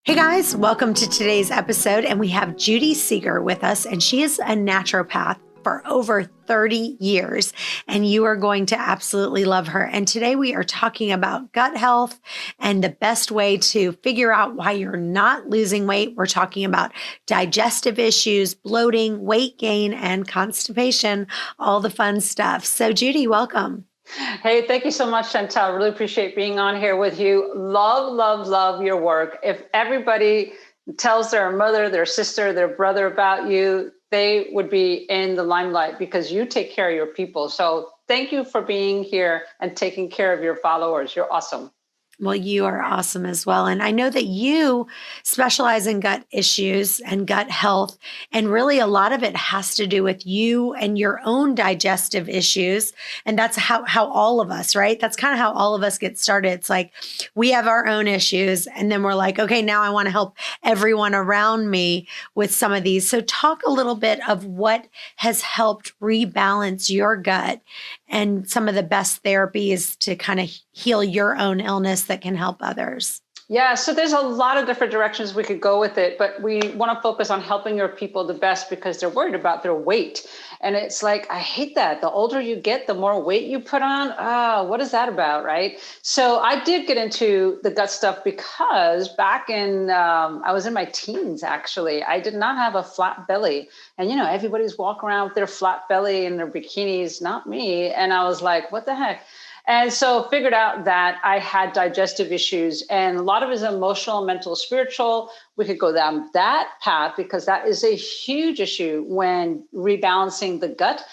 Hey guys, welcome to today's episode. And we have Judy Seeger with us, and she is a naturopath for over 30 years. And you are going to absolutely love her. And today we are talking about gut health and the best way to figure out why you're not losing weight. We're talking about digestive issues, bloating, weight gain, and constipation, all the fun stuff. So, Judy, welcome. Hey, thank you so much, Chantel. Really appreciate being on here with you. Love, love, love your work. If everybody tells their mother, their sister, their brother about you, they would be in the limelight because you take care of your people. So thank you for being here and taking care of your followers. You're awesome. Well, you are awesome as well. And I know that you specialize in gut issues and gut health. And really, a lot of it has to do with you and your own digestive issues. And that's how all of us, right? That's kind of how all of us get started. It's like we have our own issues. And then we're like, okay, now I want to help everyone around me with some of these. So, talk a little bit of what has helped rebalance your gut and some of the best therapies to kind of heal your own illness that can help others. Yeah, so there's a lot of different directions we could go with it, but we want to focus on helping your people the best because they're worried about their weight. And it's like, I hate that. The older you get, the more weight you put on. What is that about, right? So I did get into the gut stuff because back in, I was in my teens, actually. I did not have a flat belly. And, everybody's walking around with their flat belly and their bikinis, not me. And I was like, what the heck? And so figured out that I had digestive issues, and a lot of it is emotional, mental, spiritual. We could go down that path because that is a huge issue when rebalancing the gut.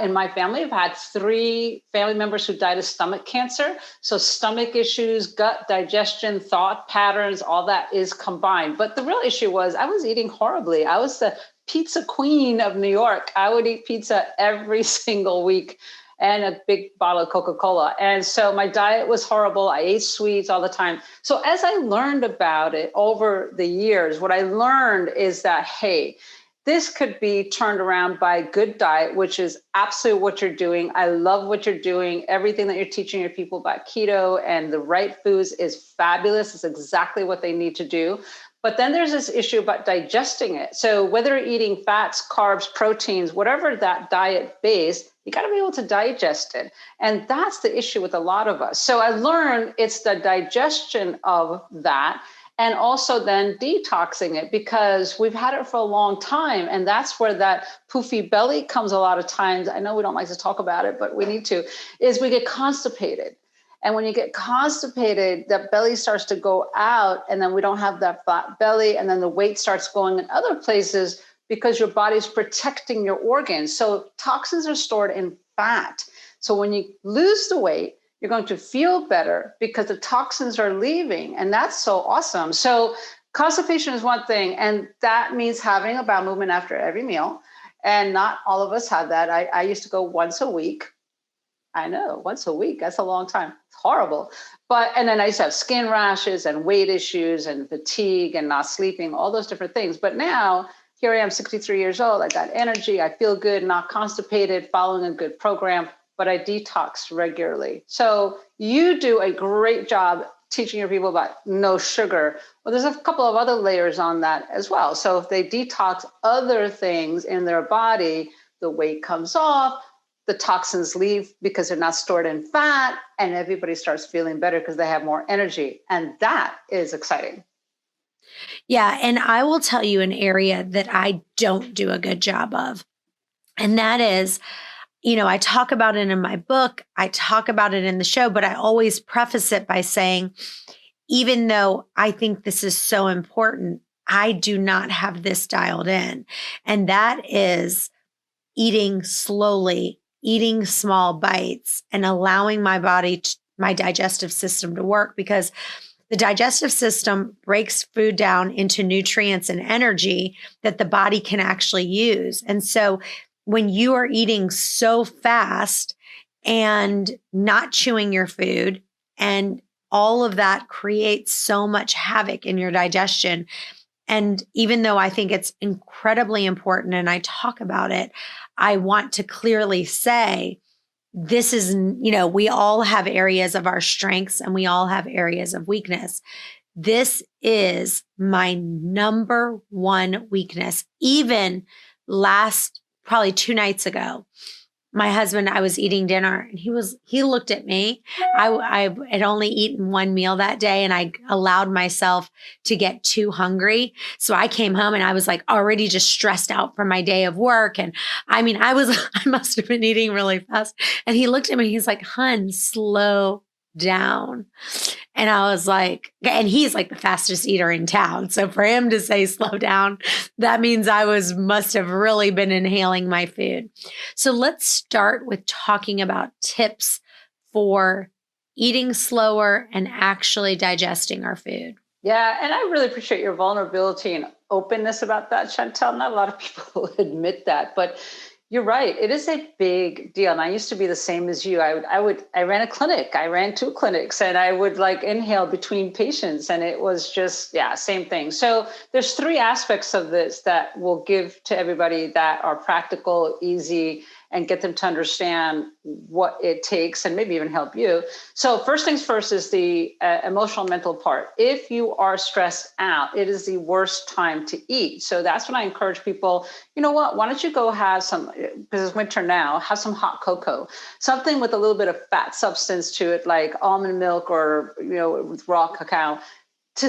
In my family, I've had 3 family members who died of stomach cancer. So stomach issues, gut, digestion, thought patterns, all that is combined. But the real issue was I was eating horribly. I was the pizza queen of New York. I would eat pizza every single week and a big bottle of Coca-Cola. And so my diet was horrible. I ate sweets all the time. So as I learned about it over the years, what I learned is that, hey, this could be turned around by good diet, which is absolutely what you're doing. I love what you're doing. Everything that you're teaching your people about keto and the right foods is fabulous. It's exactly what they need to do. But then there's this issue about digesting it. So whether you're eating fats, carbs, proteins, whatever that diet base, you got to be able to digest it. And that's the issue with a lot of us. So I learned it's the digestion of that and also then detoxing it because we've had it for a long time. And that's where that poofy belly comes a lot of times. I know we don't like to talk about it, but we need to, is we get constipated. And when you get constipated, the belly starts to go out and then we don't have that flat belly. And then the weight starts going in other places because your body's protecting your organs. So toxins are stored in fat. So when you lose the weight, you're going to feel better because the toxins are leaving. And that's so awesome. So constipation is one thing. And that means having a bowel movement after every meal. And not all of us have that. I used to go once a week. I know, once a week, that's a long time. It's horrible. And then I used to have skin rashes and weight issues and fatigue and not sleeping, all those different things. But now, here I am, 63 years old. I got energy. I feel good, not constipated, following a good program, but I detox regularly. So you do a great job teaching your people about no sugar. Well, there's a couple of other layers on that as well. So if they detox other things in their body, the weight comes off, the toxins leave because they're not stored in fat, and everybody starts feeling better because they have more energy. And that is exciting. Yeah. And I will tell you an area that I don't do a good job of. And that is, I talk about it in my book, I talk about it in the show, but I always preface it by saying, even though I think this is so important, I do not have this dialed in. And that is eating slowly, eating small bites, and allowing my body, my digestive system to work, because the digestive system breaks food down into nutrients and energy that the body can actually use. And so when you are eating so fast and not chewing your food, and all of that creates so much havoc in your digestion. And even though I think it's incredibly important and I talk about it, I want to clearly say, this is, we all have areas of our strengths and we all have areas of weakness. This is my number one weakness. Even last, probably 2 nights ago, my husband, I was eating dinner and he looked at me. I had only eaten one meal that day and I allowed myself to get too hungry. So I came home and I was like already just stressed out from my day of work. And I mean, I must have been eating really fast. And he looked at me, he's like, "Hun, slow down." And I was like, and he's like the fastest eater in town. So for him to say slow down, that means must have really been inhaling my food. So let's start with talking about tips for eating slower and actually digesting our food. Yeah, and I really appreciate your vulnerability and openness about that, Chantel. Not a lot of people admit that, but you're right. It is a big deal. And I used to be the same as you. I ran a clinic. I ran 2 clinics and I would like inhale between patients. And it was just, yeah, same thing. So there's 3 aspects of this that we'll give to everybody that are practical, easy, and get them to understand what it takes and maybe even help you. So first things first is the emotional mental part. If you are stressed out, it is the worst time to eat. So that's when I encourage people, you know what, why don't you go have some, because it's winter now, have some hot cocoa, something with a little bit of fat substance to it, like almond milk or, with raw cacao, to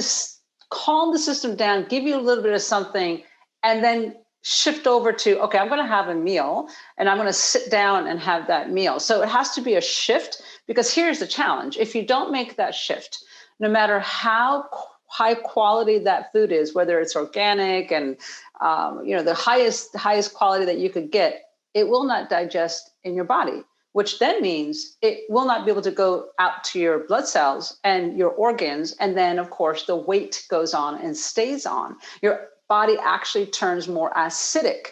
calm the system down, give you a little bit of something, and then shift over to, okay, I'm going to have a meal and I'm going to sit down and have that meal. So it has to be a shift, because here's the challenge. If you don't make that shift, no matter how high quality that food is, whether it's organic and, the highest quality that you could get, it will not digest in your body, which then means it will not be able to go out to your blood cells and your organs. And then of course the weight goes on and stays on. Your body actually turns more acidic,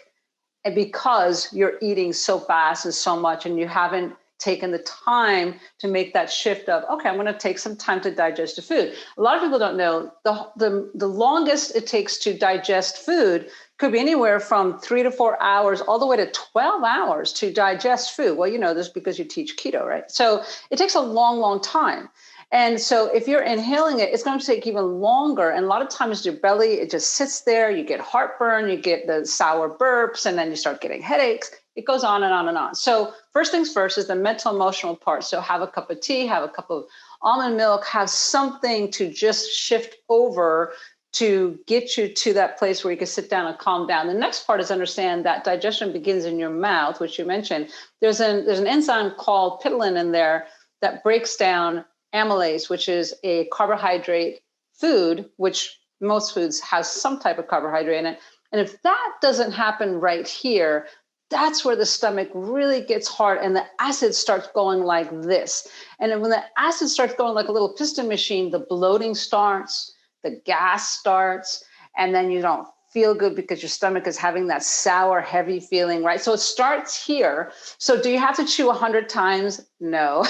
and because you're eating so fast and so much and you haven't taken the time to make that shift of, okay, I'm going to take some time to digest the food. A lot of people don't know the longest it takes to digest food could be anywhere from 3 to 4 hours all the way to 12 hours to digest food. Well, you know this because you teach keto, right? So it takes a long, long time. And so if you're inhaling it, it's going to take even longer. And a lot of times your belly, it just sits there, you get heartburn, you get the sour burps, and then you start getting headaches. It goes on and on and on. So first things first is the mental emotional part. So have a cup of tea, have a cup of almond milk, have something to just shift over to get you to that place where you can sit down and calm down. The next part is understand that digestion begins in your mouth, which you mentioned. There's an enzyme called ptyalin in there that breaks down amylase, which is a carbohydrate food, which most foods has some type of carbohydrate in it. And if that doesn't happen right here, that's where the stomach really gets hard and the acid starts going like this. And then when the acid starts going like a little piston machine, the bloating starts, the gas starts, and then you don't feel good because your stomach is having that sour, heavy feeling, right? So it starts here. So do you have to chew 100 times? No.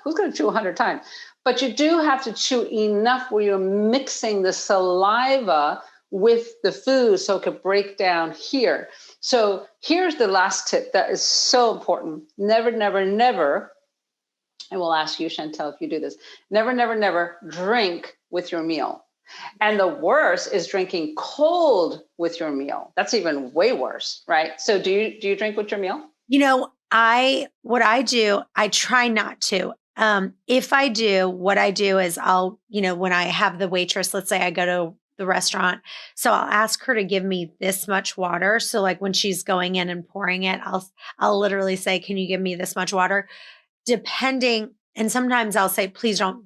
Who's going to chew 100 times? But you do have to chew enough where you're mixing the saliva with the food so it could break down here. So here's the last tip that is so important. Never, never, never, and we'll ask you, Chantel, if you do this, never, never, never drink with your meal. And the worst is drinking cold with your meal. That's even way worse, right? So do you drink with your meal? What I do, I try not to. If I do, what I do is I'll, when I have the waitress, let's say I go to the restaurant, so I'll ask her to give me this much water. So like when she's going in and pouring it, I'll literally say, "Can you give me this much water?" Depending, and sometimes I'll say,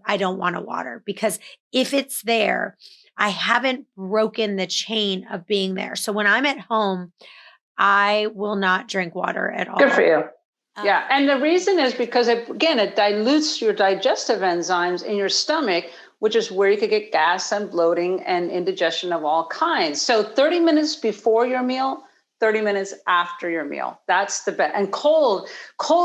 I don't want a water, because if it's there, I haven't broken the chain of being there. So when I'm at home, I will not drink water at all. Good for you. Yeah. And the reason is because it dilutes your digestive enzymes in your stomach, which is where you could get gas and bloating and indigestion of all kinds. So 30 minutes before your meal, 30 minutes after your meal. That's the best. And cold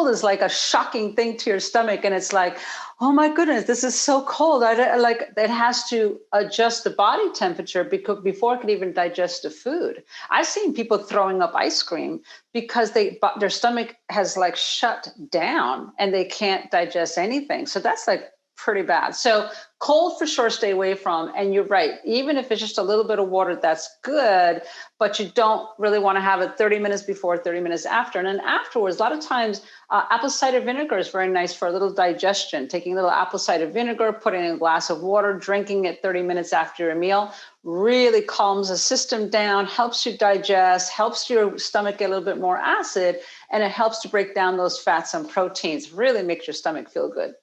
is like a shocking thing to your stomach. And it's like, oh my goodness, this is so cold. It has to adjust the body temperature before it can even digest the food. I've seen people throwing up ice cream because their stomach has like shut down and they can't digest anything. So that's like pretty bad. So cold for sure, stay away from. And you're right. Even if it's just a little bit of water, that's good, but you don't really want to have it 30 minutes before, 30 minutes after. And then afterwards, a lot of times, apple cider vinegar is very nice for a little digestion. Taking a little apple cider vinegar, putting in a glass of water, drinking it 30 minutes after your meal really calms the system down, helps you digest, helps your stomach get a little bit more acid, and it helps to break down those fats and proteins, really makes your stomach feel good.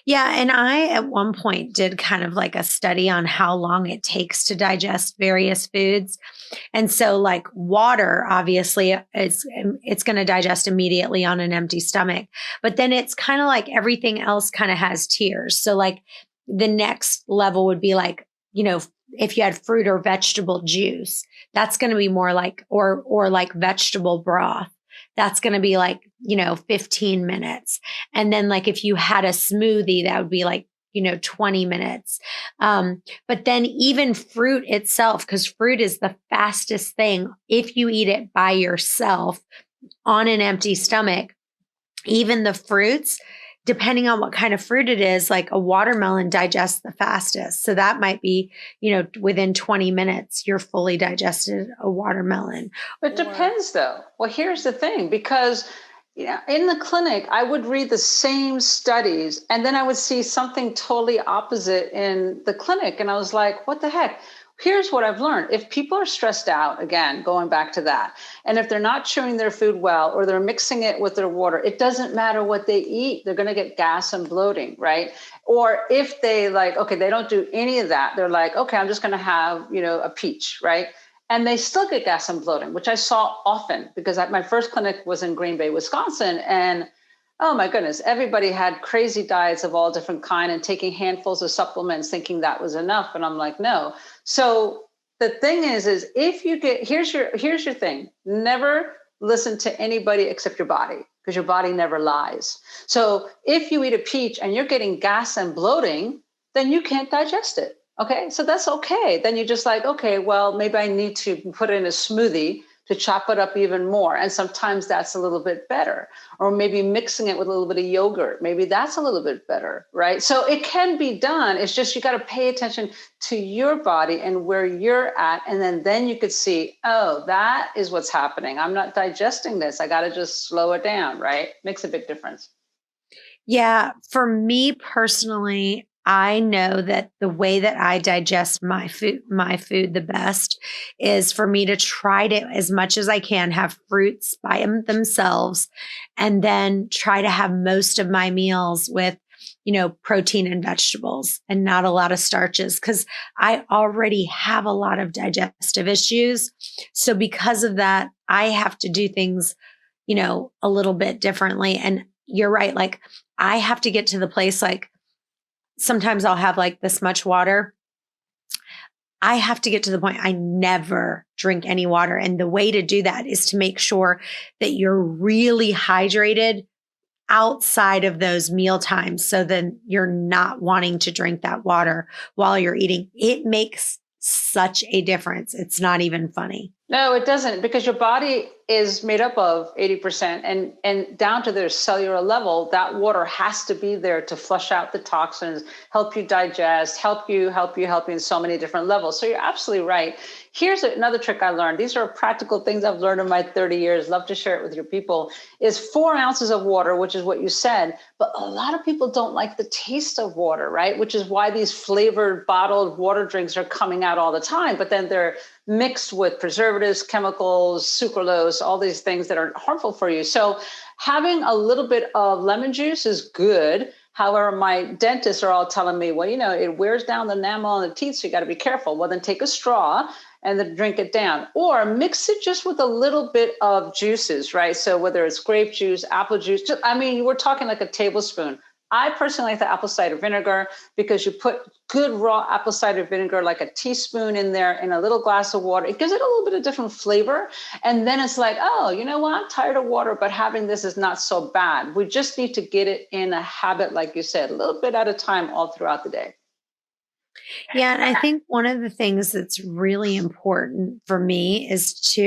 Yeah. And I, at one point, did kind of like a study on how long it takes to digest various foods. And so, like water, obviously, it's going to digest immediately on an empty stomach. But then it's kind of like everything else kind of has tiers. So, like the next level would be like, if you had fruit or vegetable juice, that's going to be more like, or like vegetable broth. That's going to be like, 15 minutes. And then like if you had a smoothie, that would be like, 20 minutes. But then even fruit itself, because fruit is the fastest thing. If you eat it by yourself on an empty stomach, even the fruits, depending on what kind of fruit it is, like a watermelon digests the fastest. So that might be, within 20 minutes, you're fully digested a watermelon. It depends though. Well, here's the thing, because in the clinic, I would read the same studies and then I would see something totally opposite in the clinic. And I was like, what the heck? Here's what I've learned. If people are stressed out, again, going back to that, and if they're not chewing their food well, or they're mixing it with their water, it doesn't matter what they eat. They're going to get gas and bloating, right? Or if they they don't do any of that. They're like, okay, I'm just going to have, a peach, right? And they still get gas and bloating, which I saw often because my first clinic was in Green Bay, Wisconsin. And oh my goodness, everybody had crazy diets of all different kind and taking handfuls of supplements thinking that was enough. And I'm like, no. So the thing is if you here's your thing, never listen to anybody except your body, because your body never lies. So if you eat a peach and you're getting gas and bloating, then you can't digest it. Okay, so that's okay. Then you're just like, okay, well, maybe I need to put it in a smoothie to chop it up even more. And sometimes that's a little bit better. Or maybe mixing it with a little bit of yogurt. Maybe that's a little bit better, right? So it can be done. It's just you got to pay attention to your body and where you're at. And then you could see, oh, that is what's happening. I'm not digesting this. I got to just slow it down, right? Makes a big difference. Yeah, for me personally, I know that the way that I digest my food the best is for me to try to, as much as I can, have fruits by themselves, and then try to have most of my meals with, protein and vegetables and not a lot of starches, because I already have a lot of digestive issues. So because of that, I have to do things, a little bit differently. And you're right. Like I have to get to the place, like, sometimes I'll have like this much water. I have to get to the point I never drink any water. And the way to do that is to make sure that you're really hydrated outside of those meal times. So then you're not wanting to drink that water while you're eating. It makes such a difference. It's not even funny. No, it doesn't, because your body is made up of 80% and down to their cellular level, that water has to be there to flush out the toxins, help you digest, help you in so many different levels. So you're absolutely right. Here's another trick I learned. These are practical things I've learned in my 30 years. Love to share it with your people. Is 4 ounces of water, which is what you said. But a lot of people don't like the taste of water, right? Which is why these flavored bottled water drinks are coming out all the time. But then they're mixed with preservatives, chemicals, sucralose, all these things that are harmful for you. So having a little bit of lemon juice is good. However, my dentists are all telling me, well, it wears down the enamel on the teeth, so you got to be careful. Well, then take a straw and then drink it down, or mix it just with a little bit of juices, right? So whether it's grape juice, apple juice, we're talking like a tablespoon. I personally like the apple cider vinegar because you put good raw apple cider vinegar, like a teaspoon in there in a little glass of water. It gives it a little bit of different flavor. And then it's like, oh, you know what? I'm tired of water, but having this is not so bad. We just need to get it in a habit, like you said, a little bit at a time all throughout the day. Yeah. And I think one of the things that's really important for me is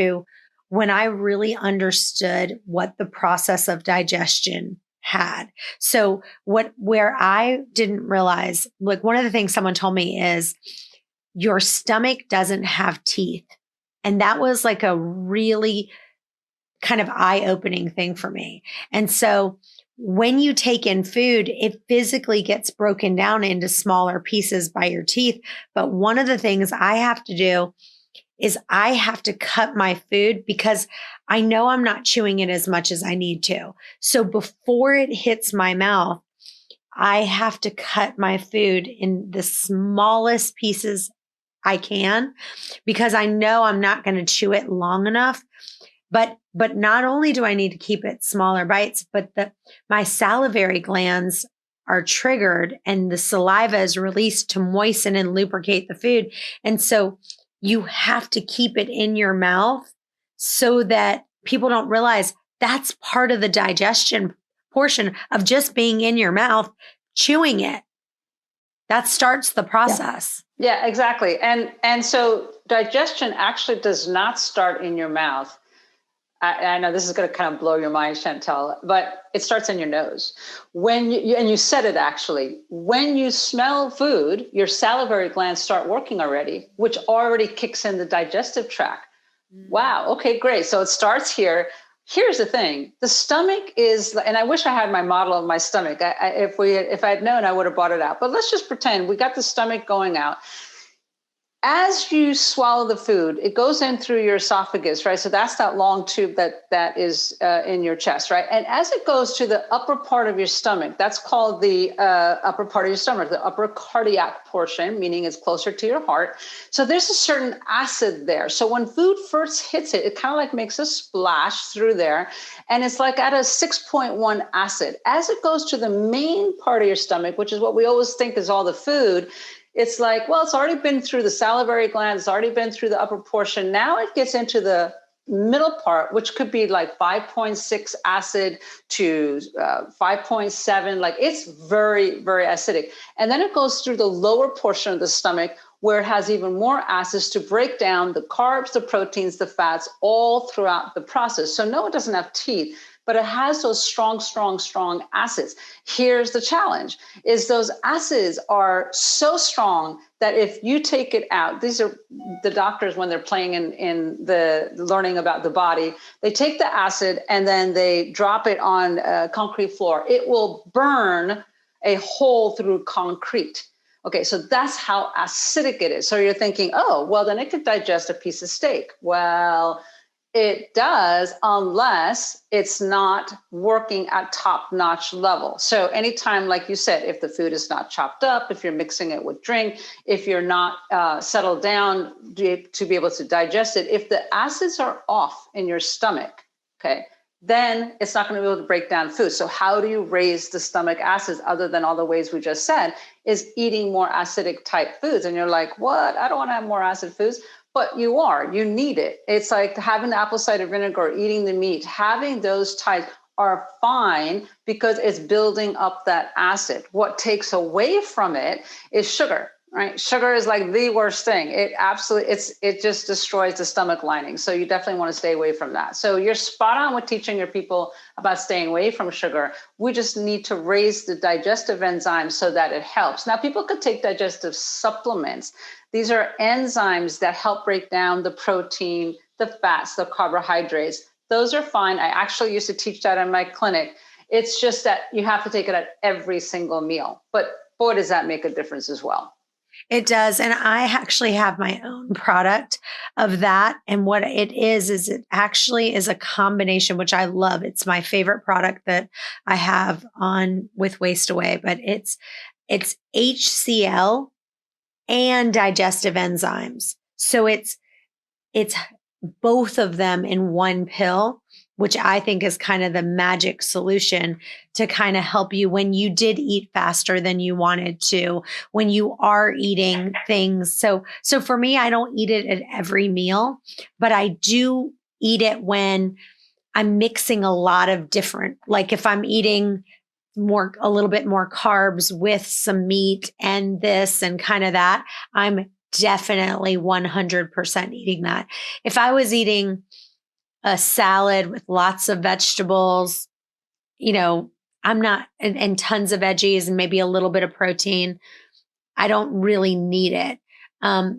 when I really understood what the process of digestion had. So where I didn't realize, like one of the things someone told me is your stomach doesn't have teeth. And that was like a really kind of eye-opening thing for me. And so when you take in food, it physically gets broken down into smaller pieces by your teeth. But one of the things I have to do is I have to cut my food because I know I'm not chewing it as much as I need to. So before it hits my mouth, I have to cut my food in the smallest pieces I can because I know I'm not going to chew it long enough. But not only do I need to keep it smaller bites, but my salivary glands are triggered and the saliva is released to moisten and lubricate the food. And so you have to keep it in your mouth so that people don't realize that's part of the digestion portion of just being in your mouth, chewing it. That starts the process. Yeah, exactly. And so digestion actually does not start in your mouth. I know this is going to kind of blow your mind, Chantel, but it starts in your nose. When and you said it actually, when you smell food, your salivary glands start working already, which already kicks in the digestive tract. Wow. Okay, great. So it starts here. Here's the thing. The stomach is, and I wish I had my model of my stomach. If I had known, I would have brought it out. But let's just pretend we got the stomach going out. As you swallow the food, it goes in through your esophagus, right? So that's that long tube that is in your chest, right? And as it goes to the upper part of your stomach, that's called the upper part of your stomach, the upper cardiac portion, meaning it's closer to your heart. So there's a certain acid there. So when food first hits it, it kind of like makes a splash through there. And it's like at a 6.1 acid. As it goes to the main part of your stomach, which is what we always think is all the food, it's like, well, it's already been through the salivary glands, it's already been through the upper portion. Now it gets into the middle part, which could be like 5.6 acid to 5.7. Like it's very, very acidic. And then it goes through the lower portion of the stomach where it has even more acids to break down the carbs, the proteins, the fats all throughout the process. So no, it doesn't have teeth, but it has those strong, strong, strong acids. Here's the challenge, is those acids are so strong that if you take it out, these are the doctors when they're playing in the learning about the body, they take the acid and then they drop it on a concrete floor. It will burn a hole through concrete. Okay, so that's how acidic it is. So you're thinking, oh, well, then it could digest a piece of steak. Well, it does, unless it's not working at top-notch level. So anytime, like you said, if the food is not chopped up, if you're mixing it with drink, if you're not settled down to be able to digest it, if the acids are off in your stomach, okay, then it's not going to be able to break down food. So how do you raise the stomach acids other than all the ways we just said, is eating more acidic type foods. And you're like, what? I don't want to have more acid foods. But you need it. It's like having the apple cider vinegar, or eating the meat, having those types are fine because it's building up that acid. What takes away from it is sugar, right? Sugar is like the worst thing. It just destroys the stomach lining. So you definitely want to stay away from that. So you're spot on with teaching your people about staying away from sugar. We just need to raise the digestive enzymes so that it helps. Now, people could take digestive supplements. These are enzymes that help break down the protein, the fats, the carbohydrates. Those are fine. I actually used to teach that in my clinic. It's just that you have to take it at every single meal. But boy, does that make a difference as well. It does. And I actually have my own product of that. And what it is it actually is a combination, which I love. It's my favorite product that I have on with Waste Away, but it's HCl and digestive enzymes. So it's both of them in one pill, which I think is kind of the magic solution to kind of help you when you did eat faster than you wanted to, when you are eating things. So for me, I don't eat it at every meal, but I do eat it when I'm mixing a lot of different, like if I'm eating a little bit more carbs with some meat and this and kind of that, I'm definitely 100% eating that. If I was eating a salad with lots of vegetables, I'm not, and tons of veggies and maybe a little bit of protein. I don't really need it.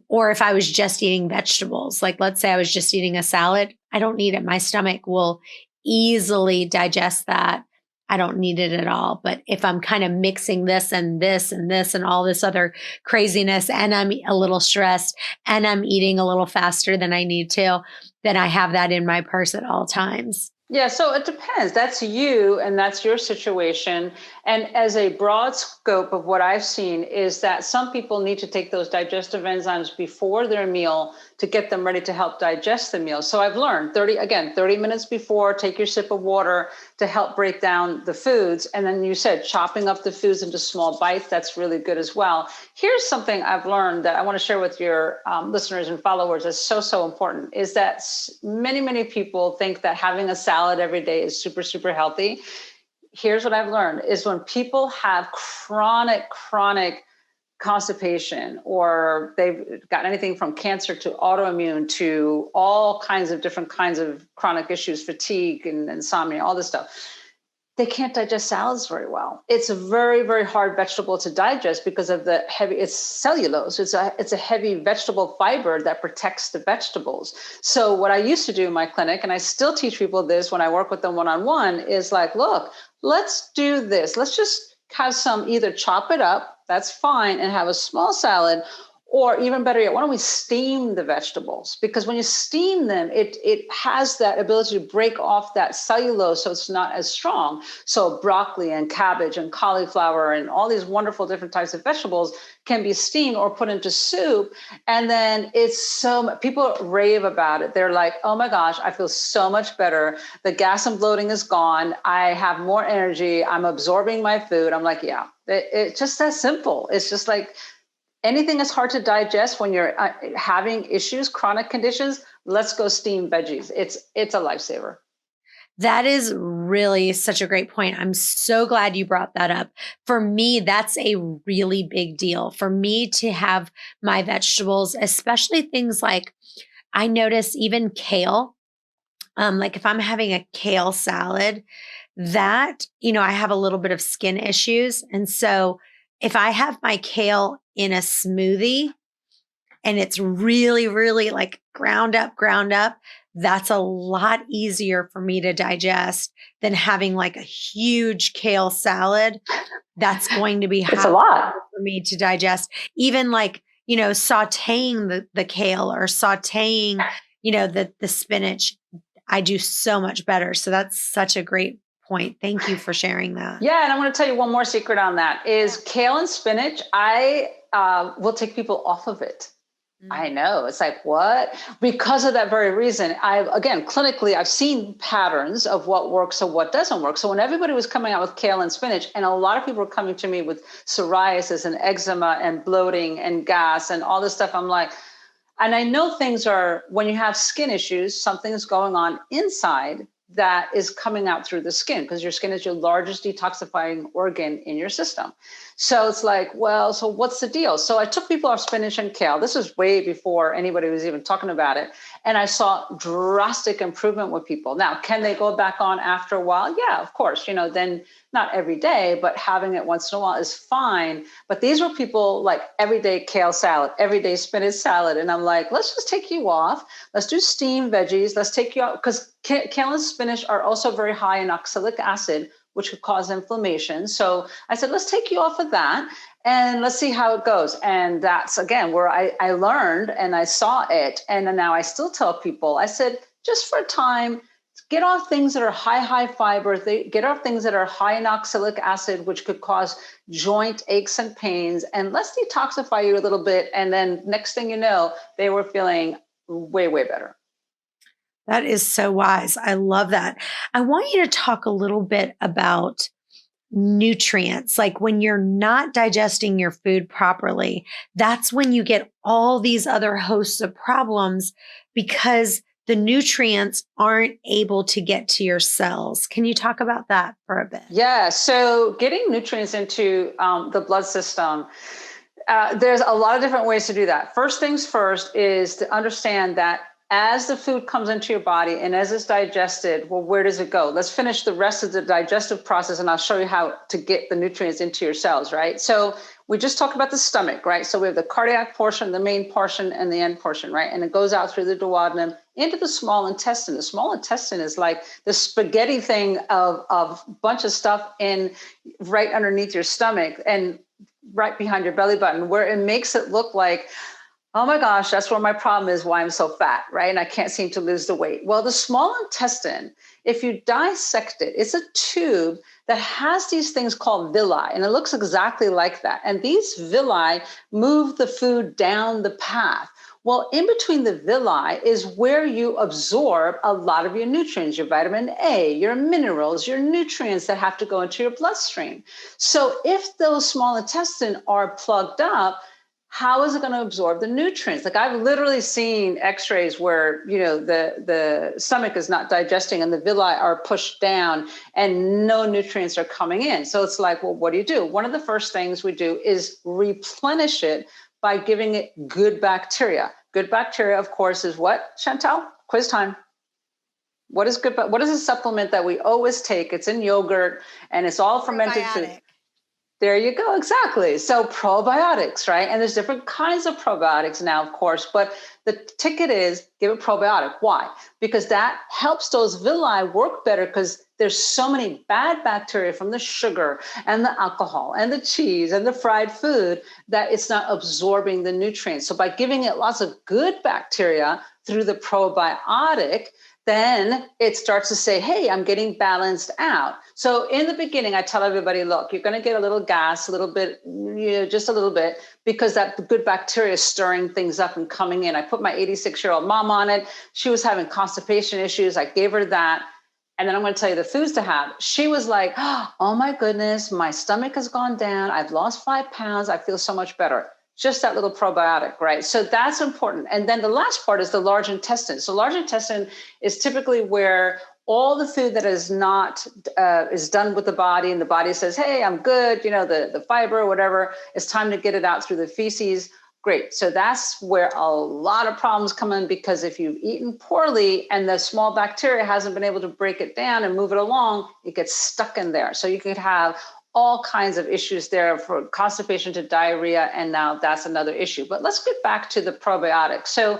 Or if I was just eating vegetables, like let's say I was just eating a salad, I don't need it. My stomach will easily digest that. I don't need it at all. But if I'm kind of mixing this and this and this and all this other craziness, and I'm a little stressed and I'm eating a little faster than I need to, then I have that in my purse at all times. Yeah, so it depends. That's you and that's your situation. And as a broad scope of what I've seen is that some people need to take those digestive enzymes before their meal to get them ready to help digest the meal. So I've learned 30 minutes before, take your sip of water to help break down the foods. And then you said chopping up the foods into small bites, that's really good as well. Here's something I've learned that I want to share with your listeners and followers that's so important is that many people think that having a salad every day is super healthy. Here's what I've learned is when people have chronic constipation, or they've got anything from cancer to autoimmune to all kinds of different kinds of chronic issues, fatigue and insomnia, all this stuff, they can't digest salads very well. It's a very hard vegetable to digest because of the heavy, it's cellulose. It's a heavy vegetable fiber that protects the vegetables. So what I used to do in my clinic, and I still teach people this when I work with them one-on-one, is like, look, let's do this. Let's just have some, either chop it up, that's fine, and have a small salad. Or even better yet, why don't we steam the vegetables? Because when you steam them, it has that ability to break off that cellulose so it's not as strong. So broccoli and cabbage and cauliflower and all these wonderful different types of vegetables can be steamed or put into soup. And then people rave about it. They're like, oh my gosh, I feel so much better. The gas and bloating is gone. I have more energy. I'm absorbing my food. I'm like, yeah, it's just that simple. It's just like, anything that's hard to digest when you're having issues, chronic conditions, let's go steam veggies. It's a lifesaver. That is really such a great point. I'm so glad you brought that up. For me, that's a really big deal. For me to have my vegetables, especially things like I notice even kale, like if I'm having a kale salad, that, I have a little bit of skin issues. And so if I have my kale in a smoothie and it's really like ground up, that's a lot easier for me to digest than having like a huge kale salad. That's going to be It's a lot for me to digest. Even like, sauteing the kale or sauteing, the spinach, I do so much better. So that's such a great point. Thank you for sharing that. Yeah, and I'm going to tell you one more secret on that is kale and spinach. I will take people off of it. I know. It's like, what? Because of that very reason. Clinically, I've seen patterns of what works and what doesn't work. So when everybody was coming out with kale and spinach, and a lot of people were coming to me with psoriasis and eczema and bloating and gas and all this stuff, I'm like, and I know things are, when you have skin issues, something's going on inside that is coming out through the skin, because your skin is your largest detoxifying organ in your system. So it's like, well, so what's the deal? So I took people off spinach and kale. This was way before anybody was even talking about it. And I saw drastic improvement with people. Now, can they go back on after a while? Yeah, of course. Then not every day, but having it once in a while is fine. But these were people like everyday kale salad, everyday spinach salad. And I'm like, let's just take you off. Let's do steamed veggies. Let's take you out, because kale and spinach are also very high in oxalic acid, which could cause inflammation. So I said, let's take you off of that and let's see how it goes. And that's, again, where I learned and I saw it. And then now I still tell people, I said, just for a time, get off things that are high fiber, get off things that are high in oxalic acid, which could cause joint aches and pains. And let's detoxify you a little bit. And then next thing you know, they were feeling way better. That is so wise. I love that. I want you to talk a little bit about nutrients. Like when you're not digesting your food properly, that's when you get all these other hosts of problems because the nutrients aren't able to get to your cells. Can you talk about that for a bit? Yeah. So getting nutrients into the blood system, there's a lot of different ways to do that. First things first is to understand that as the food comes into your body and as it's digested, well, where does it go? Let's finish the rest of the digestive process and I'll show you how to get the nutrients into your cells, right? So we just talked about the stomach, right? So we have the cardiac portion, the main portion, and the end portion, right? And it goes out through the duodenum into the small intestine. The small intestine is like the spaghetti thing of bunch of stuff in right underneath your stomach and right behind your belly button, where it makes it look like, oh my gosh, that's where my problem is, why I'm so fat, right? And I can't seem to lose the weight. Well, the small intestine, if you dissect it, it's a tube that has these things called villi, and it looks exactly like that. And these villi move the food down the path. Well, in between the villi is where you absorb a lot of your nutrients, your vitamin A, your minerals, your nutrients that have to go into your bloodstream. So if those small intestine are plugged up, how is it going to absorb the nutrients? Like I've literally seen x-rays where, the stomach is not digesting and the villi are pushed down and no nutrients are coming in. So it's like, well, what do? One of the first things we do is replenish it by giving it good bacteria. Good bacteria, of course, is what, Chantel? Quiz time. What is good? What is a supplement that we always take? It's in yogurt and it's all fermented food. There you go. Exactly. So probiotics, right? And there's different kinds of probiotics now, of course, but the ticket is give it probiotic. Why? Because that helps those villi work better because there's so many bad bacteria from the sugar and the alcohol and the cheese and the fried food that it's not absorbing the nutrients. So by giving it lots of good bacteria through the probiotic, then it starts to say, hey, I'm getting balanced out. So in the beginning, I tell everybody, look, you're going to get a little gas, a little bit, just a little bit, because that good bacteria is stirring things up and coming in. I put my 86-year-old mom on it. She was having constipation issues. I gave her that. And then I'm going to tell you the foods to have. She was like, oh my goodness, my stomach has gone down. I've lost 5 pounds. I feel so much better. Just that little probiotic, right? So that's important. And then the last part is the large intestine. So large intestine is typically where all the food that is not, is done with the body and the body says, hey, I'm good. The fiber or whatever, it's time to get it out through the feces. Great. So that's where a lot of problems come in, because if you've eaten poorly and the small bacteria hasn't been able to break it down and move it along, it gets stuck in there. So you could have all kinds of issues there, for constipation to diarrhea. And now that's another issue. But let's get back to the probiotics. So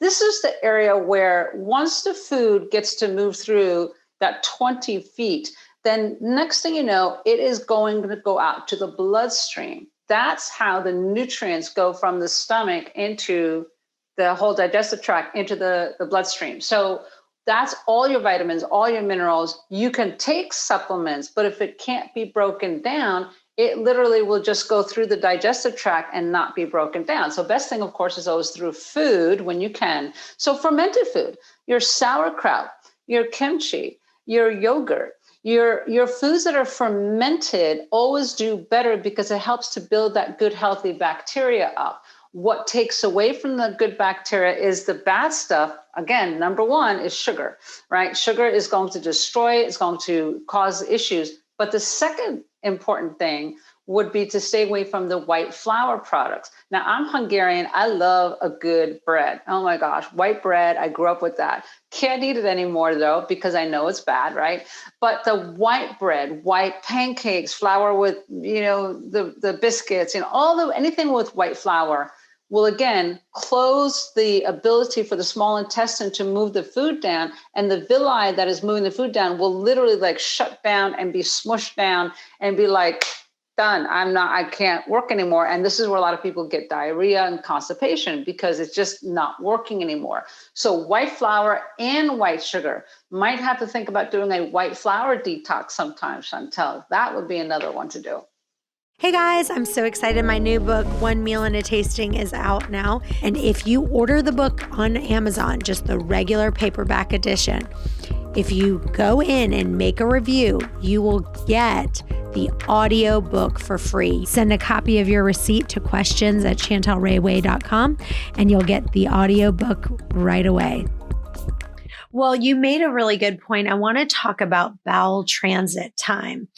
this is the area where once the food gets to move through that 20 feet, then next thing you know, it is going to go out to the bloodstream. That's how the nutrients go from the stomach into the whole digestive tract, into the bloodstream. So that's all your vitamins, all your minerals. You can take supplements, but if it can't be broken down, it literally will just go through the digestive tract and not be broken down. So best thing, of course, is always through food when you can. So fermented food, your sauerkraut, your kimchi, your yogurt, your foods that are fermented always do better because it helps to build that good, healthy bacteria up. What takes away from the good bacteria is the bad stuff. Again, number one is sugar, right? Sugar is going to destroy, it's going to cause issues. But the second important thing would be to stay away from the white flour products. Now, I'm Hungarian. I love a good bread. Oh my gosh, white bread. I grew up with that. Can't eat it anymore though, because I know it's bad, right? But the white bread, white pancakes, flour with, the biscuits, anything with white flour will again close the ability for the small intestine to move the food down, and the villi that is moving the food down will literally like shut down and be smushed down and be like, done. I can't work anymore. And this is where a lot of people get diarrhea and constipation, because it's just not working anymore. So white flour and white sugar. Might have to think about doing a white flour detox sometime, Chantel. That would be another one to do. Hey guys, I'm so excited. My new book, One Meal and a Tasting, is out now. And if you order the book on Amazon, just the regular paperback edition, if you go in and make a review, you will get the audio book for free. Send a copy of your receipt to questions@chantelrayway.com and you'll get the audio book right away. Well, you made a really good point. I want to talk about bowel transit time.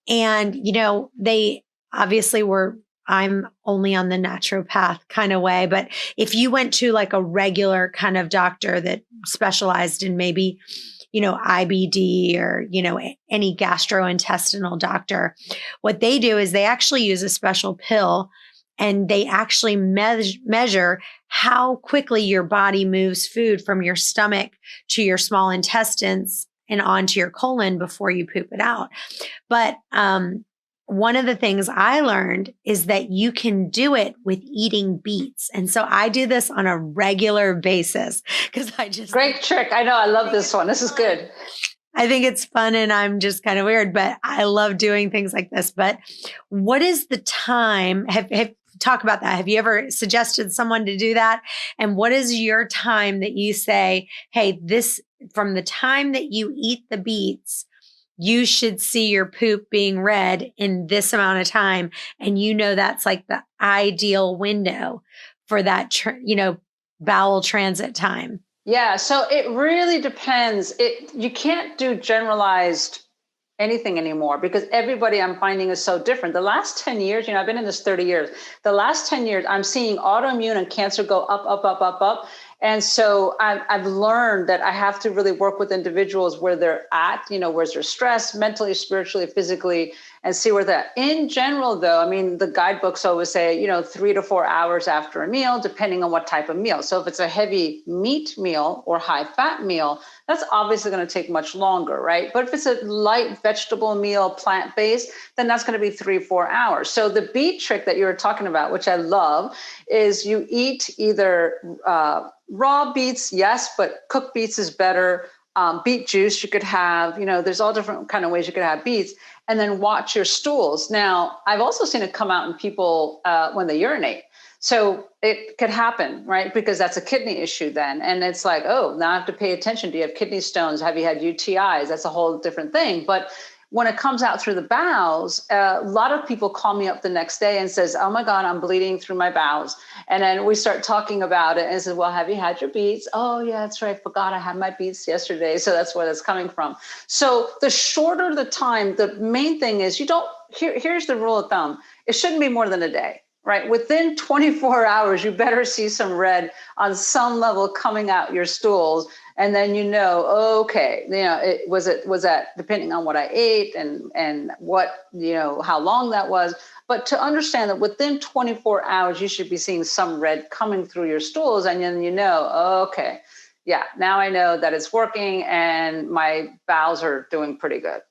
And, they obviously were I'm only on the naturopath kind of way. But if you went to like a regular kind of doctor that specialized in maybe, IBD or, any gastrointestinal doctor, what they do is they actually use a special pill and they actually measure how quickly your body moves food from your stomach to your small intestines and onto your colon before you poop it out. But one of the things I learned is that you can do it with eating beets. And so I do this on a regular basis because Great trick. I know. I love this one. This is good. I think it's fun and I'm just kind of weird, but I love doing things like this. But what is the time? Talk about that. Have you ever suggested someone to do that? And what is your time that you say, hey, this from the time that you eat the beets, you should see your poop being red in this amount of time. And that's like the ideal window for that, bowel transit time. Yeah, so it really depends. You can't do generalized anything anymore because everybody I'm finding is so different. The last 10 years, I've been in this 30 years. The last 10 years, I'm seeing autoimmune and cancer go up, up, up, up, up. And so I've learned that I have to really work with individuals where they're at, where's their stress, mentally, spiritually, physically, and see where that. In general, though, I mean, the guidebooks always say, 3 to 4 hours after a meal, depending on what type of meal. So if it's a heavy meat meal or high fat meal, that's obviously going to take much longer, right? But if it's a light vegetable meal, plant-based, then that's going to be 3-4 hours. So the beet trick that you were talking about, which I love, is you eat either raw beets, yes, but cooked beets is better. Beet juice you could have, there's all different kind of ways you could have beets, and then watch your stools. Now, I've also seen it come out in people when they urinate. So it could happen, right? Because that's a kidney issue then. And it's like, oh, now I have to pay attention. Do you have kidney stones? Have you had UTIs? That's a whole different thing. But when it comes out through the bowels, a lot of people call me up the next day and says, oh my God, I'm bleeding through my bowels. And then we start talking about it and says, well, have you had your beets? Oh yeah, that's right. I forgot I had my beets yesterday. So that's where that's coming from. So the shorter the time, the main thing is here's the rule of thumb. It shouldn't be more than a day. Right. Within 24 hours, you better see some red on some level coming out your stools. And then, okay, was that depending on what I ate and what, how long that was. But to understand that within 24 hours, you should be seeing some red coming through your stools. And then, okay, yeah, now I know that it's working and my bowels are doing pretty good.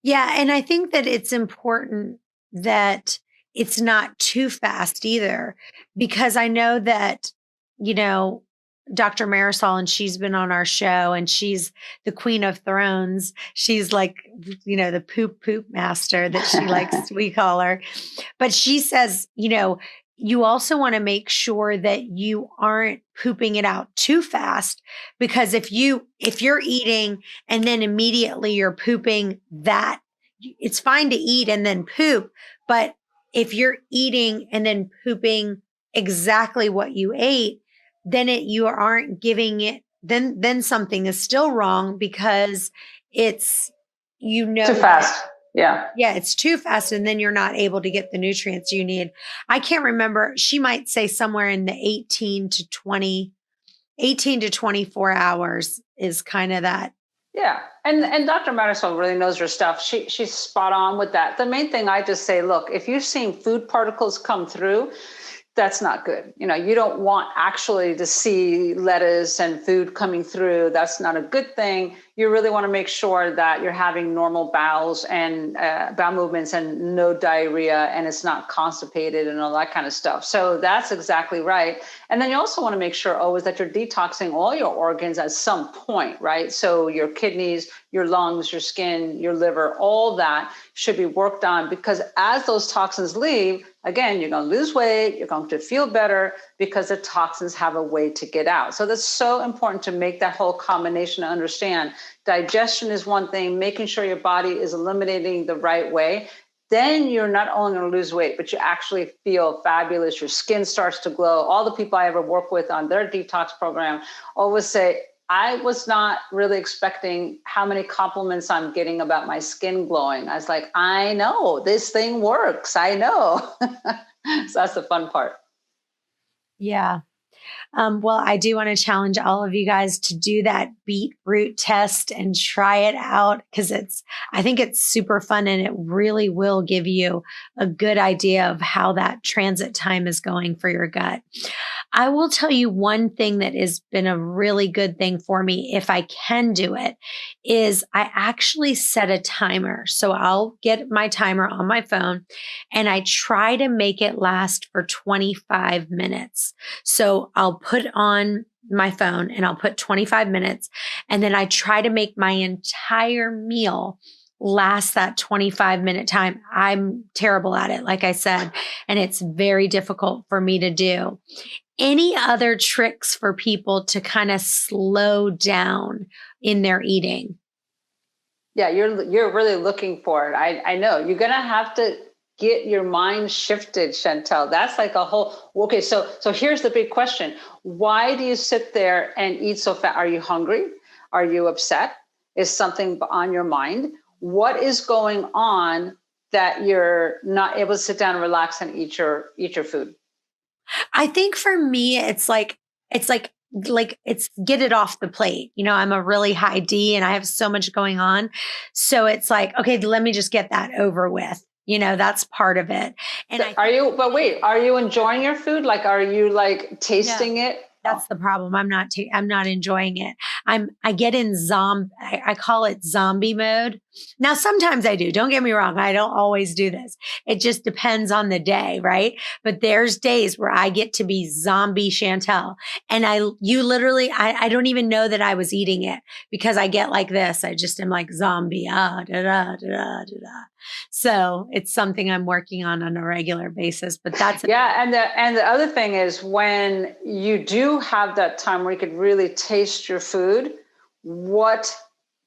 Yeah. And I think that it's important that it's not too fast either, because I know that, Dr. Marisol, and she's been on our show and she's the Queen of Thrones. She's like, the poop master that she likes, we call her. But she says, you also want to make sure that you aren't pooping it out too fast, because if you're eating and then immediately you're pooping, that it's fine to eat and then poop. But if you're eating and then pooping exactly what you ate, then you aren't giving it, then something is still wrong, because it's, too fast. Yeah. Yeah, it's too fast. And then you're not able to get the nutrients you need. I can't remember. She might say somewhere in the 18 to 24 hours is kind of that. Yeah. And Dr. Marisol really knows her stuff. She's spot on with that. The main thing I just say, look, if you're seeing food particles come through, that's not good. You don't want actually to see lettuce and food coming through. That's not a good thing. You really want to make sure that you're having normal bowels and bowel movements and no diarrhea, and it's not constipated and all that kind of stuff. So that's exactly right. And then you also want to make sure always that you're detoxing all your organs at some point, right? So your kidneys, your lungs, your skin, your liver, all that should be worked on, because as those toxins leave, again, you're going to lose weight, you're going to feel better, because the toxins have a way to get out. So that's so important to make that whole combination to understand. Digestion is one thing, making sure your body is eliminating the right way. Then you're not only going to lose weight, but you actually feel fabulous. Your skin starts to glow. All the people I ever work with on their detox program always say, I was not really expecting how many compliments I'm getting about my skin glowing. I was like, I know this thing works. I know. So that's the fun part. Yeah. Well, I do want to challenge all of you guys to do that beetroot test and try it out because I think it's super fun and it really will give you a good idea of how that transit time is going for your gut. I will tell you one thing that has been a really good thing for me, if I can do it, is I actually set a timer. So I'll get my timer on my phone and I try to make it last for 25 minutes. So I'll put on my phone and I'll put 25 minutes and then I try to make my entire meal last that 25-minute time. I'm terrible at it, like I said, and it's very difficult for me to do. Any other tricks for people to kind of slow down in their eating? Yeah, you're really looking for it. I know you're gonna have to get your mind shifted, Chantel. That's like a whole. Okay, so here's the big question: why do you sit there and eat so fast? Are you hungry? Are you upset? Is something on your mind? What is going on that you're not able to sit down and relax and eat your food? I think for me, it's like it's get it off the plate. I'm a really high D and I have so much going on. So it's like, okay, let me just get that over with. That's part of it. And So but wait, are you enjoying your food? Like, are you like tasting it? that's the problem. I'm not enjoying it. I get in I call it zombie mode. Now, sometimes I do. Don't get me wrong. I don't always do this. It just depends on the day, right? But there's days where I get to be zombie Chantel. And you literally, I don't even know that I was eating it because I get like this. I just am like zombie, da, da, da, da, da. So it's something I'm working on a regular basis, but that's yeah. And the other thing is when you do have that time where you could really taste your food, what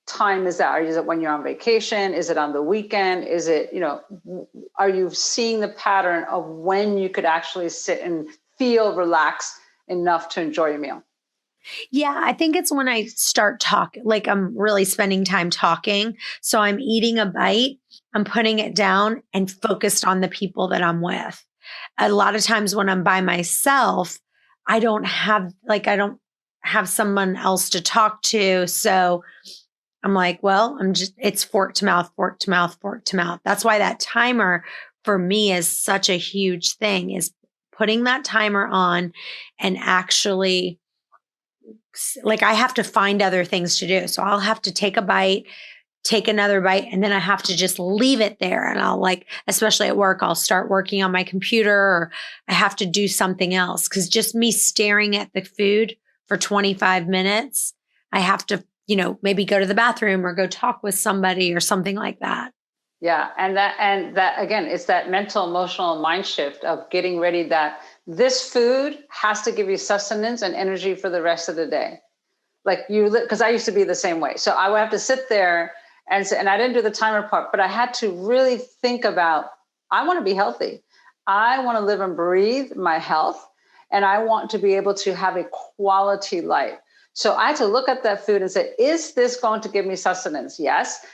time is that? Is it when you're on vacation? Is it on the weekend? Is it, are you seeing the pattern of when you could actually sit and feel relaxed enough to enjoy your meal? Yeah, I think it's when I start talking, like I'm really spending time talking. So I'm eating a bite, I'm putting it down and focused on the people that I'm with. A lot of times when I'm by myself, I don't have someone else to talk to. So I'm like, well, it's fork to mouth, fork to mouth, fork to mouth. That's why that timer for me is such a huge thing, is putting that timer on and actually, like, I have to find other things to do. So I'll have to take a bite, take another bite, and then I have to just leave it there. And I'll, like, especially at work, I'll start working on my computer or I have to do something else. Cause just me staring at the food for 25 minutes, I have to, maybe go to the bathroom or go talk with somebody or something like that. Yeah. And that again, it's that mental, emotional mind shift of getting ready that this food has to give you sustenance and energy for the rest of the day. Like because I used to be the same way. So I would have to sit there and I didn't do the timer part, but I had to really think about, I want to be healthy. I want to live and breathe my health. And I want to be able to have a quality life. So I had to look at that food and say, is this going to give me sustenance? Yes.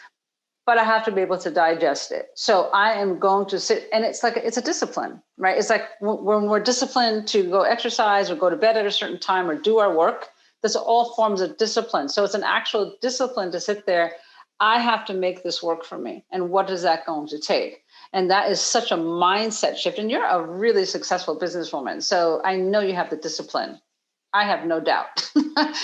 But I have to be able to digest it. So I am going to sit, and it's a discipline, right? It's like when we're disciplined to go exercise or go to bed at a certain time or do our work, that's all forms of discipline. So it's an actual discipline to sit there. I have to make this work for me. And what is that going to take? And that is such a mindset shift. And you're a really successful businesswoman. So I know you have the discipline. I have no doubt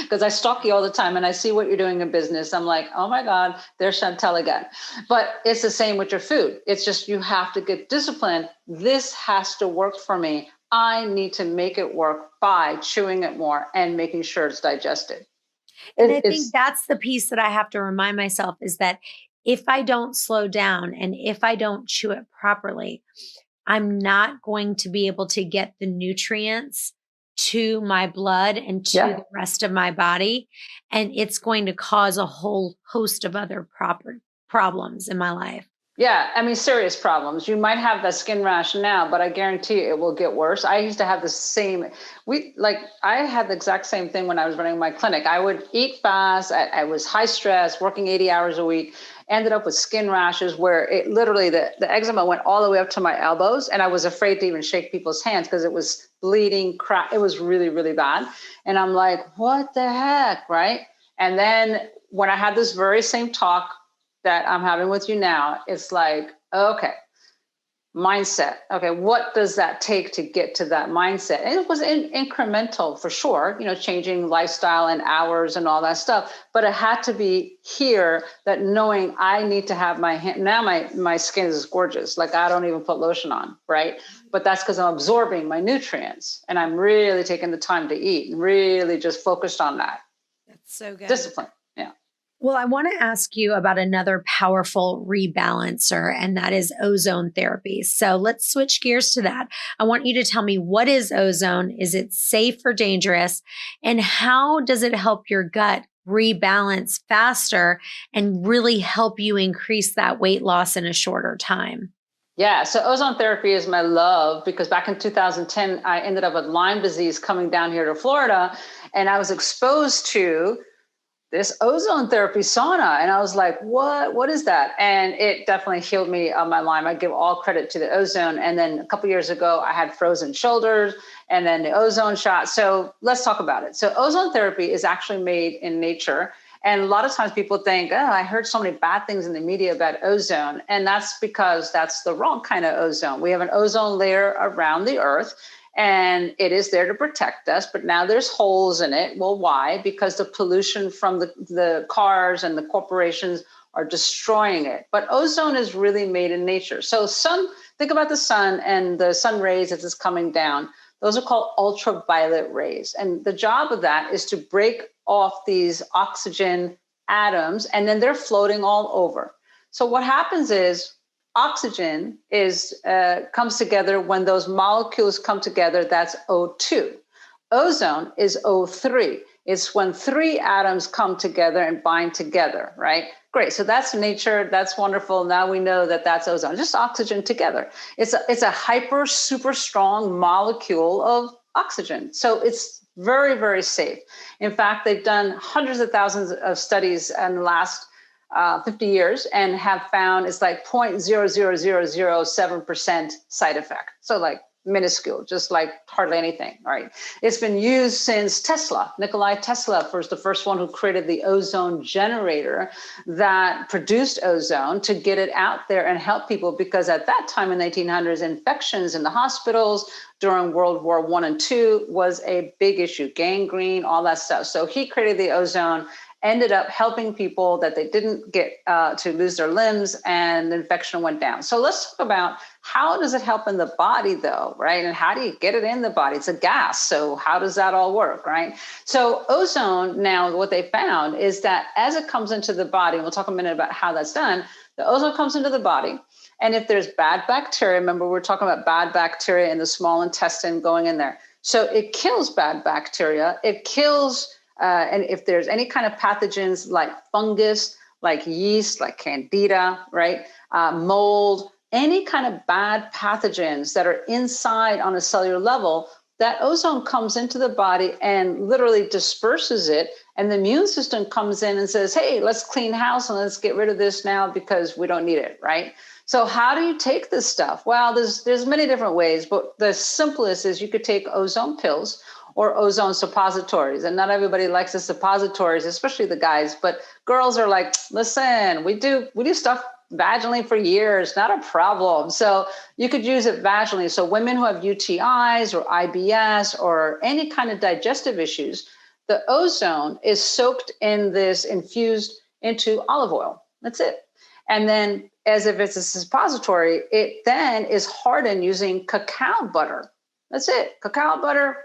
because I stalk you all the time and I see what you're doing in business. I'm like, oh my God, there's Chantel again. But it's the same with your food. It's just, you have to get disciplined. This has to work for me. I need to make it work by chewing it more and making sure it's digested. And I think that's the piece that I have to remind myself, is that if I don't slow down and if I don't chew it properly, I'm not going to be able to get the nutrients to my blood and to the rest of my body. And it's going to cause a whole host of other proper problems in my life. Yeah, I mean, serious problems. You might have that skin rash now, but I guarantee you it will get worse. I used to have the same, I had the exact same thing when I was running my clinic. I would eat fast. I was high stress, working 80 hours a week, ended up with skin rashes where it literally, the eczema went all the way up to my elbows. And I was afraid to even shake people's hands because it was bleeding, crack. It was really, really bad. And I'm like, what the heck, right? And then when I had this very same talk that I'm having with you now, it's like, okay, mindset. Okay, what does that take to get to that mindset? And it was incremental for sure, changing lifestyle and hours and all that stuff. But it had to be here that knowing I need to have my hand. Now my skin is gorgeous. Like I don't even put lotion on, right? But that's because I'm absorbing my nutrients and I'm really taking the time to eat and really just focused on that. That's so good. Discipline. Yeah. Well, I want to ask you about another powerful rebalancer, and that is ozone therapy. So let's switch gears to that. I want you to tell me, what is ozone? Is it safe or dangerous? And how does it help your gut rebalance faster and really help you increase that weight loss in a shorter time? Yeah, so ozone therapy is my love because back in 2010, I ended up with Lyme disease coming down here to Florida, and I was exposed to this ozone therapy sauna. And I was like, what is that? And it definitely healed me of my Lyme. I give all credit to the ozone. And then a couple of years ago, I had frozen shoulders and then the ozone shot. So let's talk about it. So ozone therapy is actually made in nature. And a lot of times people think, oh, I heard so many bad things in the media about ozone. And that's because that's the wrong kind of ozone. We have an ozone layer around the earth, and it is there to protect us, but now there's holes in it. Well, why? Because the pollution from the cars and the corporations are destroying it. But ozone is really made in nature. So think about the sun and the sun rays as it's coming down. Those are called ultraviolet rays. And the job of that is to break off these oxygen atoms, and then they're floating all over. So what happens is, oxygen comes together when those molecules come together. That's O2. Ozone is O3. It's when three atoms come together and bind together, right? Great. So that's nature. That's wonderful. Now we know that that's ozone, just oxygen together. It's a hyper, super strong molecule of oxygen. So it's very, very safe. In fact, they've done hundreds of thousands of studies in the last 50 years and have found it's like 0.00007% side effect. So like minuscule, just like hardly anything, right? It's been used since Tesla. Nikola Tesla was the first one who created the ozone generator that produced ozone to get it out there and help people, because at that time in the 1800s, infections in the hospitals during World War I and II was a big issue, gangrene, all that stuff. So he created the ozone, ended up helping people that they didn't get to lose their limbs, and the infection went down. So let's talk about how does it help in the body though, right? And how do you get it in the body? It's a gas. So how does that all work, right? So ozone, now what they found is that as it comes into the body, and we'll talk a minute about how that's done, the ozone comes into the body. And if there's bad bacteria, remember we're talking about bad bacteria in the small intestine going in there. So it kills bad bacteria. It kills and if there's any kind of pathogens like fungus, like yeast, like candida, right? Mold, any kind of bad pathogens that are inside on a cellular level, that ozone comes into the body and literally disperses it. And the immune system comes in and says, hey, let's clean house and let's get rid of this now because we don't need it, right? So how do you take this stuff? Well, there's many different ways, but the simplest is you could take ozone pills or ozone suppositories. And not everybody likes the suppositories, especially the guys, but girls are like, listen, we do stuff vaginally for years, not a problem. So you could use it vaginally. So women who have UTIs or IBS or any kind of digestive issues, the ozone is soaked in this, infused into olive oil. That's it. And then as if it's a suppository, it then is hardened using cacao butter. That's it. Cacao butter,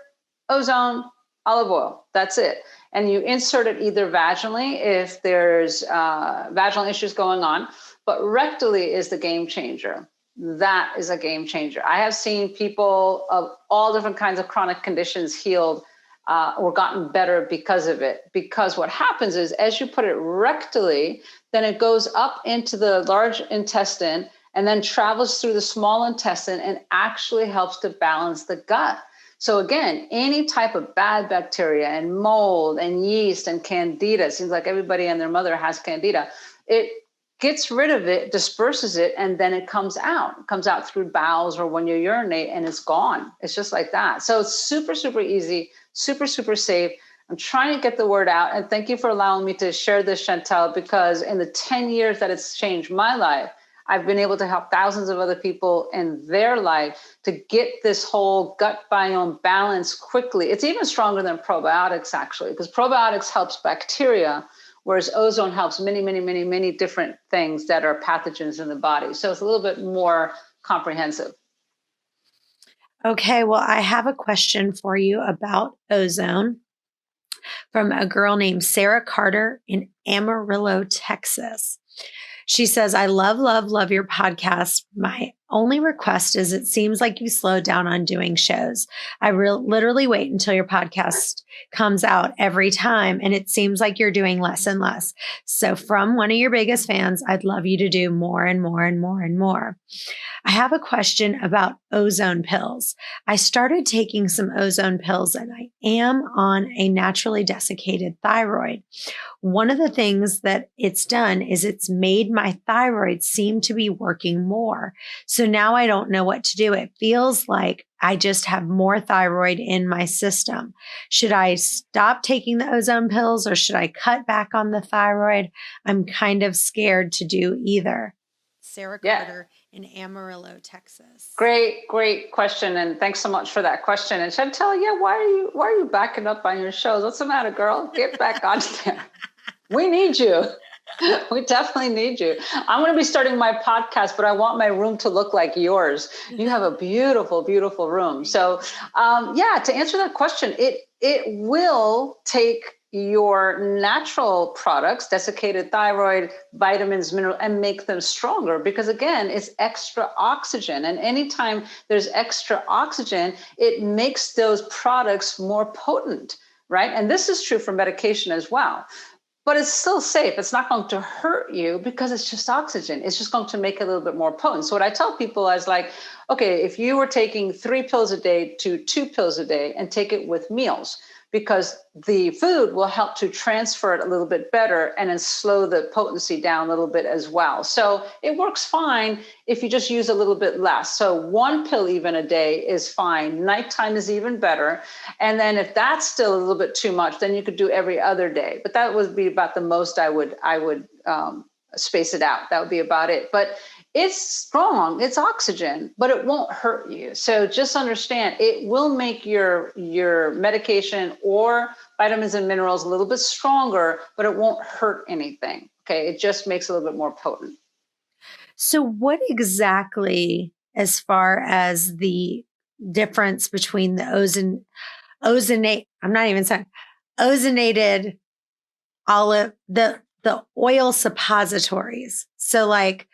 ozone, olive oil. That's it. And you insert it either vaginally if there's vaginal issues going on, but rectally is the game changer. That is a game changer. I have seen people of all different kinds of chronic conditions healed or gotten better because of it. Because what happens is, as you put it rectally, then it goes up into the large intestine and then travels through the small intestine and actually helps to balance the gut. So again, any type of bad bacteria and mold and yeast and candida, it seems like everybody and their mother has candida, it gets rid of it, disperses it, and then it comes out. It comes out through bowels or when you urinate, and it's gone. It's just like that. So it's super, super easy, super, super safe. I'm trying to get the word out. And thank you for allowing me to share this, Chantel, because in the 10 years that it's changed my life, I've been able to help thousands of other people in their life to get this whole gut biome balance quickly. It's even stronger than probiotics, actually, because probiotics helps bacteria, whereas ozone helps many, many, many, many different things that are pathogens in the body. So it's a little bit more comprehensive. Okay, well, I have a question for you about ozone from a girl named Sarah Carter in Amarillo, Texas. She says, I love your podcast. My only request is it seems like you slowed down on doing shows. I literally wait until your podcast comes out every time, and it seems like you're doing less and less. So from one of your biggest fans, I'd love you to do more and more and more and more. I have a question about ozone pills. I started taking some ozone pills and I am on a naturally desiccated thyroid. One of the things that it's done is it's made my thyroid seem to be working more. So now I don't know what to do. It feels like I just have more thyroid in my system. Should I stop taking the ozone pills or should I cut back on the thyroid? I'm kind of scared to do either. Sarah Carter in Amarillo, Texas. Great question. And thanks so much for that question. And Chantel, why are you backing up on your shows? What's the matter, girl? Get back on there. We need you. We definitely need you. I'm going to be starting my podcast, but I want my room to look like yours. You have a beautiful, beautiful room. So, to answer that question, it will take your natural products, desiccated thyroid, vitamins, minerals, and make them stronger because again, it's extra oxygen. And anytime there's extra oxygen, it makes those products more potent, right? And this is true for medication as well. But it's still safe. It's not going to hurt you because it's just oxygen. It's just going to make it a little bit more potent. So what I tell people is like, okay, if you were taking 3 pills a day to 2 pills a day and take it with meals, because the food will help to transfer it a little bit better and then slow the potency down a little bit as well. So it works fine if you just use a little bit less. So 1 pill even a day is fine. Nighttime is even better. And then if that's still a little bit too much, then you could do every other day. But that would be about the most I would space it out. That would be about it. But it's strong, it's oxygen, but it won't hurt you. So just understand it will make your medication or vitamins and minerals a little bit stronger, but it won't hurt anything. Okay. It just makes it a little bit more potent. So what exactly, as far as the difference between the ozonated olive, the oil suppositories. So like,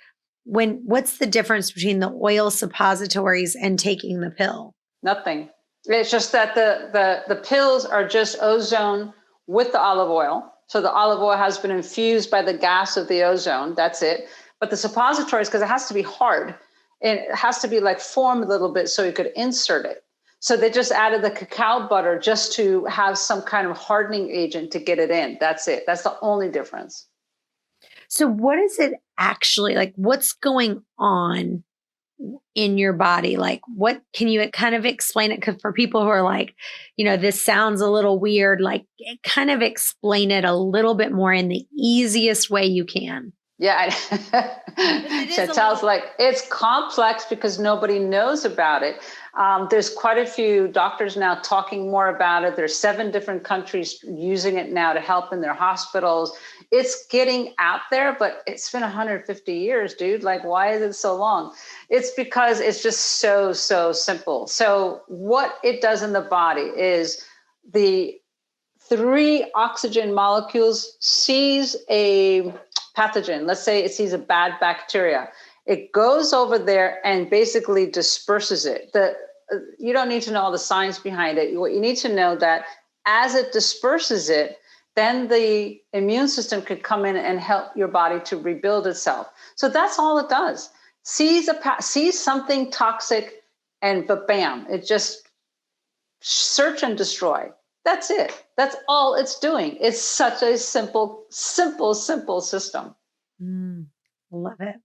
what's the difference between the oil suppositories and taking the pill? Nothing. It's just that the pills are just ozone with the olive oil. So the olive oil has been infused by the gas of the ozone. That's it. But the suppositories, because it has to be hard, and it has to be like formed a little bit so you could insert it. So they just added the cacao butter just to have some kind of hardening agent to get it in. That's it. That's the only difference. So what is it actually like? What's going on in your body? Like, what can you kind of explain it? Because for people who are like, this sounds a little weird, like kind of explain it a little bit more in the easiest way you can. Yeah. Chantel's like, it's complex because nobody knows about it. There's quite a few doctors now talking more about it. There's 7 different countries using it now to help in their hospitals. It's getting out there, but it's been 150 years, dude. Like, why is it so long? It's because it's just so simple. So what it does in the body is the 3 oxygen molecules sees a pathogen. Let's say it sees a bad bacteria. It goes over there and basically disperses it. You don't need to know all the science behind it. What you need to know that as it disperses it, then the immune system could come in and help your body to rebuild itself. So that's all it does. Sees something toxic, and bam, it just search and destroy. That's it. That's all it's doing. It's such a simple system. Love it.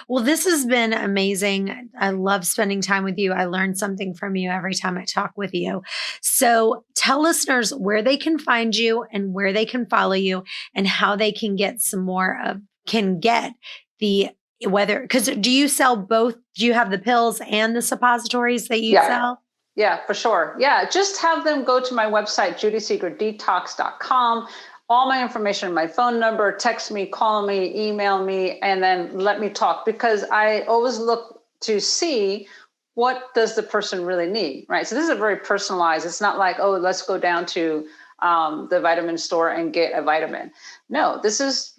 Well, this has been amazing. I love spending time with you. I learn something from you every time I talk with you. So tell listeners where they can find you and where they can follow you and how they can get some more of, can get the, whether, because do you sell both? Do you have the pills and the suppositories that you sell? Yeah, for sure. Yeah, just have them go to my website, judyseegerdetox.com. All my information, my phone number, text me, call me, email me, and then let me talk, because I always look to see what does the person really need, right? So this is a very personalized. It's not like, oh, let's go down to the vitamin store and get a vitamin. No, this is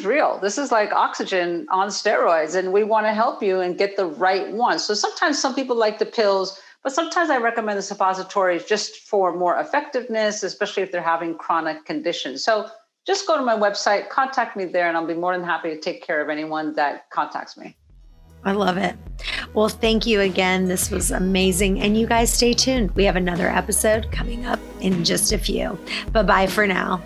real. This is like oxygen on steroids, and we want to help you and get the right one. So sometimes some people like the pills, but sometimes I recommend the suppositories just for more effectiveness, especially if they're having chronic conditions. So just go to my website, contact me there, and I'll be more than happy to take care of anyone that contacts me. I love it. Well, thank you again. This was amazing. And you guys stay tuned. We have another episode coming up in just a few. Bye-bye for now.